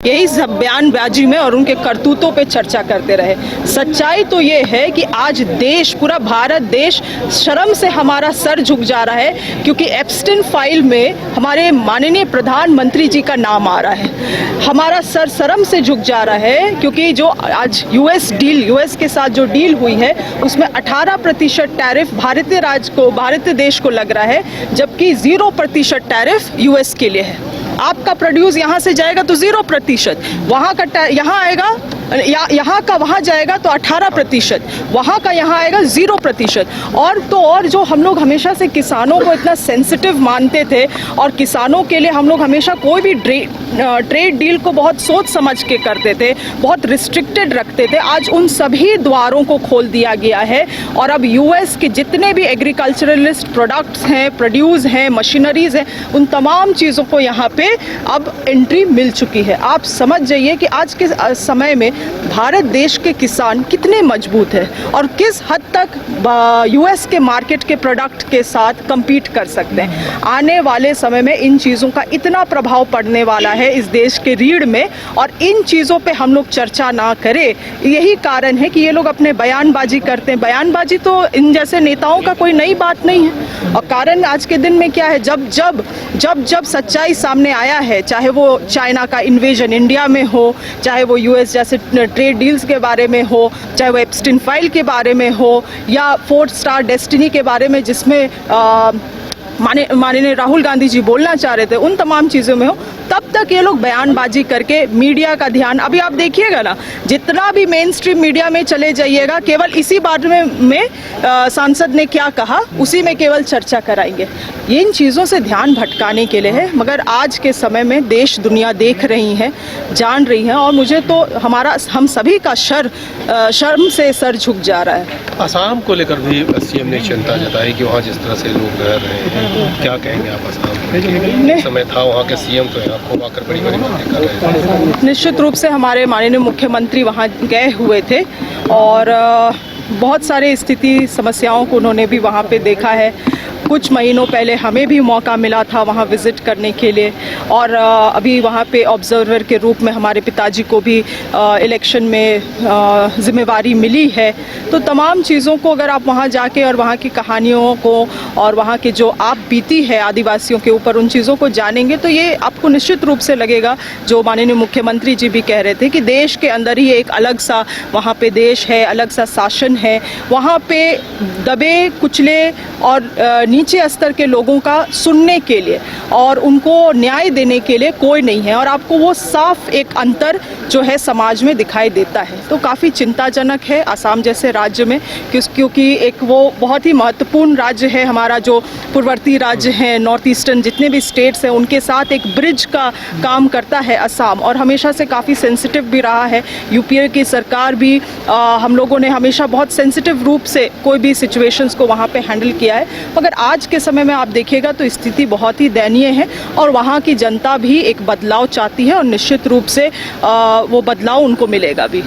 यही सब बयानबाजी में और उनके करतूतों पे चर्चा करते रहे। सच्चाई तो ये है कि आज देश, पूरा भारत देश शर्म से हमारा सर झुक जा रहा है, क्योंकि एप्स्टीन फाइल में हमारे माननीय प्रधानमंत्री जी का नाम आ रहा है। हमारा सर शर्म से झुक जा रहा है, क्योंकि जो आज यूएस के साथ जो डील हुई है उसमें 18% टैरिफ भारतीय देश को लग रहा है, जबकि 0% टैरिफ यूएस के लिए है। आपका प्रोड्यूस यहाँ से जाएगा तो 0%, वहाँ का यहाँ आएगा, यहाँ का वहाँ जाएगा तो 18%, वहाँ का यहाँ आएगा 0%। और जो हम लोग हमेशा से किसानों को इतना सेंसिटिव मानते थे और किसानों के लिए हम लोग हमेशा कोई भी ट्रेड डील को बहुत सोच समझ के करते थे, बहुत रिस्ट्रिक्टेड रखते थे, आज उन सभी द्वारों को खोल दिया गया है। और अब यूएस के जितने भी एग्रीकल्चरलिस्ट प्रोडक्ट्स हैं, प्रोड्यूस हैं, मशीनरीज हैं, उन तमाम चीज़ों को यहाँ पे अब एंट्री मिल चुकी है। आप समझ जाइए कि आज के समय में भारत देश के किसान कितने मजबूत हैं और किस हद तक यूएस के मार्केट के प्रोडक्ट के साथ compete कर सकते हैं। आने वाले समय में इन चीज़ों का इतना प्रभाव पड़ने वाला है इस देश के रीढ़ में, और इन चीज़ों पे हम लोग चर्चा ना करें, यही कारण है कि ये लोग अपने बयानबाजी करते हैं। बयानबाजी तो इन जैसे नेताओं का कोई नई बात नहीं है। और कारण आज के दिन में क्या है, जब सच्चाई सामने आया है, चाहे वो चाइना का इन्वेजन इंडिया में हो, चाहे वो यूएस जैसे ट्रेड डील्स के बारे में हो, चाहे वो एप्स्टीन फाइल के बारे में हो, या 4 स्टार डेस्टिनी के बारे में जिसमें माननीय राहुल गांधी जी बोलना चाह रहे थे, उन तमाम चीज़ों में हो, तब तक ये लोग बयानबाजी करके मीडिया का ध्यान, अभी आप देखिएगा ना, जितना भी मेन स्ट्रीम मीडिया में चले जाइएगा, केवल इसी बात में सांसद ने क्या कहा उसी में केवल चर्चा कराएंगे। ये इन चीज़ों से ध्यान भटकाने के लिए है, मगर आज के समय में देश दुनिया देख रही है, जान रही है, और मुझे तो हम सभी का शर्म से सर झुक जा रहा है। असम को लेकर भी सीएम ने चिंता जताई कि वहाँ जिस तरह से लोग रह रहे हैं, क्या कहेंगे आप असम में? समय था वहाँ के सीएम तो यहाँ को आकर बड़ी बातें कर रहे थे। निश्चित रूप से हमारे माननीय मुख्यमंत्री वहाँ गए हुए थे और बहुत सारे स्थिति समस्याओं को उन्होंने भी वहाँ पे देखा है। कुछ महीनों पहले हमें भी मौका मिला था वहाँ विज़िट करने के लिए, और अभी वहाँ पे ऑब्जर्वर के रूप में हमारे पिताजी को भी इलेक्शन में ज़िम्मेवारी मिली है। तो तमाम चीज़ों को अगर आप वहाँ जाके और वहाँ की कहानियों को और वहाँ के जो आप बीती है आदिवासियों के ऊपर, उन चीज़ों को जानेंगे तो ये आपको निश्चित रूप से लगेगा, जो माननीय मुख्यमंत्री जी भी कह रहे थे, कि देश के अंदर ही एक अलग सा वहाँ पे देश है, अलग सा शासन है। वहाँ पे दबे कुचले और नीचे स्तर के लोगों का सुनने के लिए और उनको न्याय देने के लिए कोई नहीं है, और आपको वो साफ एक अंतर जो है समाज में दिखाई देता है। तो काफ़ी चिंताजनक है असम जैसे राज्य में, क्योंकि एक वो बहुत ही महत्वपूर्ण राज्य है हमारा, जो पूर्ववर्ती राज्य हैं, नॉर्थ ईस्टर्न जितने भी स्टेट्स हैं, उनके साथ एक ब्रिज का काम करता है असम, और हमेशा से काफ़ी सेंसिटिव भी रहा है। यूपीए की सरकार भी हम लोगों ने हमेशा बहुत सेंसिटिव रूप से कोई भी सिचुएशंस को वहाँ पे हैंडल किया है, मगर आज के समय में आप देखिएगा तो स्थिति बहुत ही दयनीय है, और वहाँ की जनता भी एक बदलाव चाहती है, और निश्चित रूप से वो बदलाव उनको मिलेगा भी।